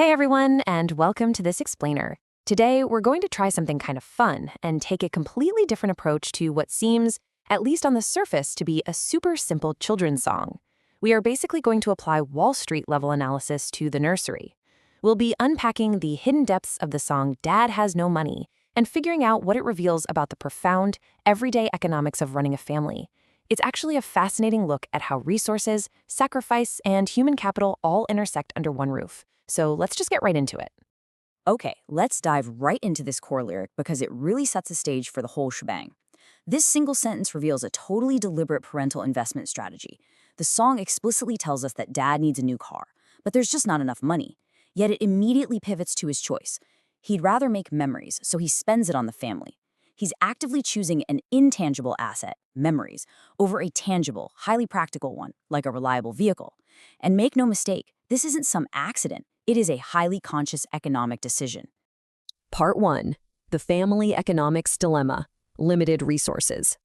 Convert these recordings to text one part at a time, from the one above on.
Hey everyone, and welcome to This Explainer. Today, we're going to try something kind of fun and take a completely different approach to what seems, at least on the surface, to be a super simple children's song. We are basically going to apply Wall Street level analysis to the nursery. We'll be unpacking the hidden depths of the song Dad Has No Money and figuring out what it reveals about the profound, everyday economics of running a family. It's actually a fascinating look at how resources, sacrifice, and human capital all intersect under one roof. So let's just get right into it. Okay, let's dive right into this core lyric because it really sets the stage for the whole shebang. This single sentence reveals a totally deliberate parental investment strategy. The song explicitly tells us that dad needs a new car, but there's just not enough money. Yet it immediately pivots to his choice. He'd rather make memories, so he spends it on the family. He's actively choosing an intangible asset, memories, over a tangible, highly practical one, like a reliable vehicle. And make no mistake, this isn't some accident. It is a highly conscious economic decision. Part 1. The Family Economics Dilemma. Limited Resources.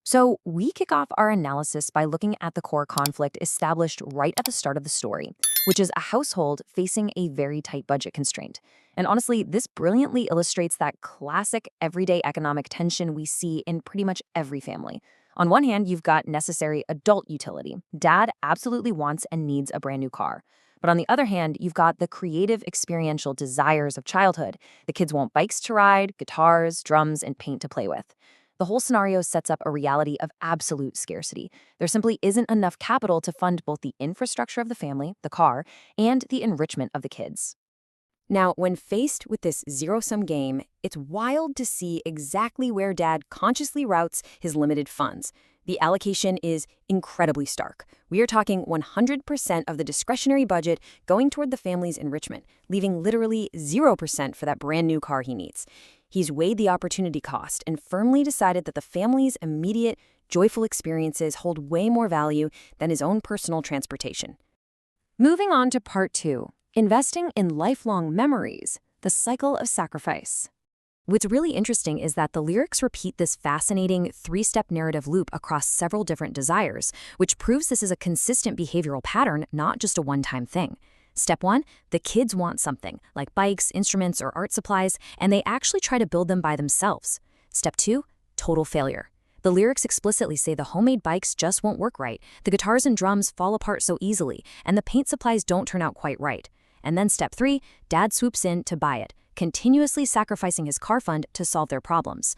So we kick off our analysis by looking at the core conflict established right at the start of the story, which is a household facing a very tight budget constraint. And honestly, this brilliantly illustrates that classic everyday economic tension we see in pretty much every family. On one hand, you've got necessary adult utility. Dad absolutely wants and needs a brand new car. But on the other hand, you've got the creative, experiential desires of childhood. The kids want bikes to ride, guitars, drums, and paint to play with. The whole scenario sets up a reality of absolute scarcity. There simply isn't enough capital to fund both the infrastructure of the family, the car, and the enrichment of the kids. Now, when faced with this zero-sum game, it's wild to see exactly where Dad consciously routes his limited funds. The allocation is incredibly stark. We are talking 100% of the discretionary budget going toward the family's enrichment, leaving literally 0% for that brand new car he needs. He's weighed the opportunity cost and firmly decided that the family's immediate, joyful experiences hold way more value than his own personal transportation. Moving on to part 2. Investing in lifelong memories, the cycle of sacrifice. What's really interesting is that the lyrics repeat this fascinating three-step narrative loop across several different desires, which proves this is a consistent behavioral pattern, not just a one-time thing. Step 1, the kids want something, like bikes, instruments, or art supplies, and they actually try to build them by themselves. Step 2, total failure. The lyrics explicitly say the homemade bikes just won't work right, the guitars and drums fall apart so easily, and the paint supplies don't turn out quite right. And then step 3, Dad swoops in to buy it, continuously sacrificing his car fund to solve their problems.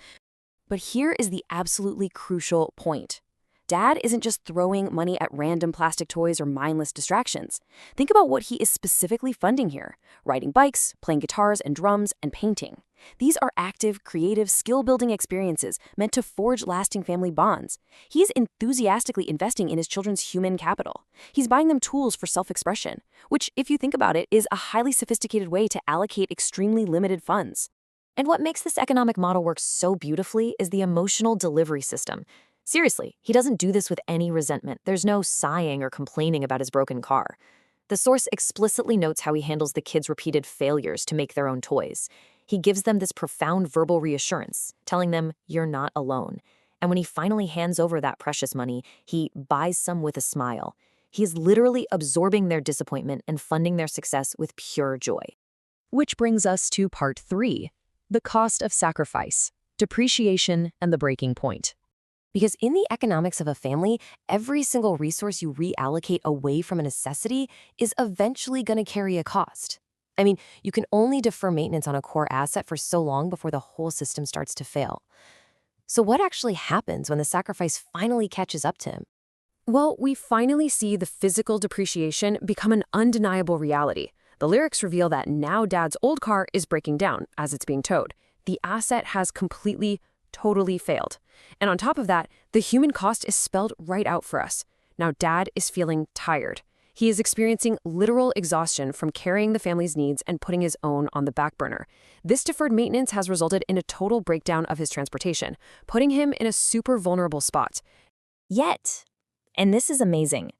But here is the absolutely crucial point. Dad isn't just throwing money at random plastic toys or mindless distractions. Think about what he is specifically funding here: riding bikes, playing guitars and drums, and painting. These are active, creative, skill-building experiences meant to forge lasting family bonds. He's enthusiastically investing in his children's human capital. He's buying them tools for self-expression, which, if you think about it, is a highly sophisticated way to allocate extremely limited funds. And what makes this economic model work so beautifully is the emotional delivery system. Seriously, he doesn't do this with any resentment. There's no sighing or complaining about his broken car. The source explicitly notes how he handles the kids' repeated failures to make their own toys. He gives them this profound verbal reassurance, telling them, "You're not alone." And when he finally hands over that precious money, he buys some with a smile. He is literally absorbing their disappointment and funding their success with pure joy. Which brings us to part 3, the cost of sacrifice, depreciation, and the breaking point. Because in the economics of a family, every single resource you reallocate away from a necessity is eventually going to carry a cost. I mean, you can only defer maintenance on a core asset for so long before the whole system starts to fail. So what actually happens when the sacrifice finally catches up to him? Well, we finally see the physical depreciation become an undeniable reality. The lyrics reveal that now Dad's old car is breaking down as it's being towed. The asset has completely, totally failed. And on top of that, the human cost is spelled right out for us. Now Dad is feeling tired. He is experiencing literal exhaustion from carrying the family's needs and putting his own on the back burner. This deferred maintenance has resulted in a total breakdown of his transportation, putting him in a super vulnerable spot. Yet, and this is amazing,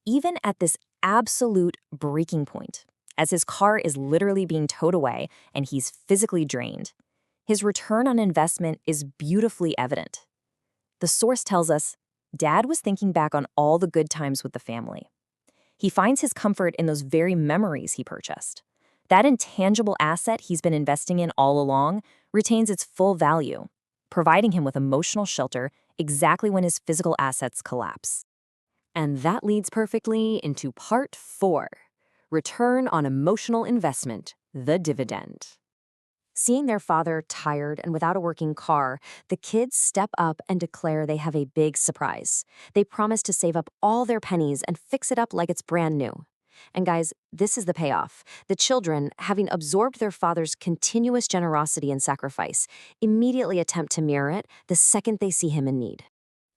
even at this absolute breaking point, as his car is literally being towed away and he's physically drained, his return on investment is beautifully evident. The source tells us Dad was thinking back on all the good times with the family. He finds his comfort in those very memories he purchased. That intangible asset he's been investing in all along retains its full value, providing him with emotional shelter exactly when his physical assets collapse. And that leads perfectly into part 4, return on emotional investment, the dividend. Seeing their father tired and without a working car, the kids step up and declare they have a big surprise. They promise to save up all their pennies and fix it up like it's brand new. And guys, this is the payoff. The children, having absorbed their father's continuous generosity and sacrifice, immediately attempt to mirror it the second they see him in need.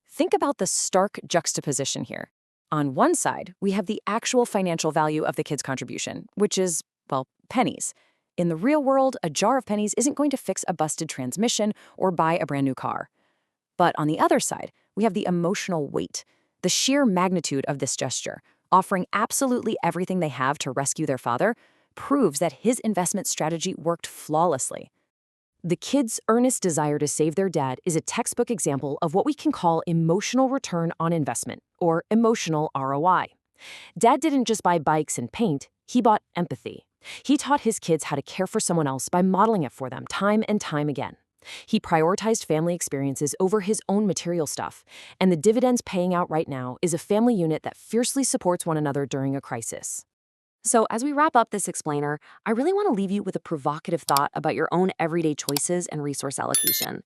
Think about the stark juxtaposition here. On one side, we have the actual financial value of the kid's contribution, which is, well, pennies. In the real world, a jar of pennies isn't going to fix a busted transmission or buy a brand new car. But on the other side, we have the emotional weight, the sheer magnitude of this gesture, offering absolutely everything they have to rescue their father, proves that his investment strategy worked flawlessly. The kids' earnest desire to save their dad is a textbook example of what we can call emotional return on investment, or emotional ROI. Dad didn't just buy bikes and paint, he bought empathy. He taught his kids how to care for someone else by modeling it for them time and time again. He prioritized family experiences over his own material stuff, and the dividends paying out right now is a family unit that fiercely supports one another during a crisis. So as we wrap up this explainer, I really want to leave you with a provocative thought about your own everyday choices and resource allocation.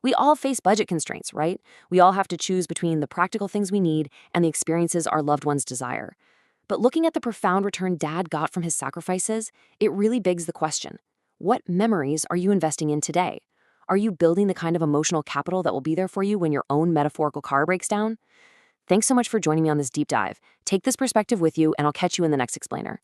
We all face budget constraints, right? We all have to choose between the practical things we need and the experiences our loved ones desire. But looking at the profound return Dad got from his sacrifices, it really begs the question, what memories are you investing in today? Are you building the kind of emotional capital that will be there for you when your own metaphorical car breaks down? Thanks so much for joining me on this deep dive. Take this perspective with you, and I'll catch you in the next explainer.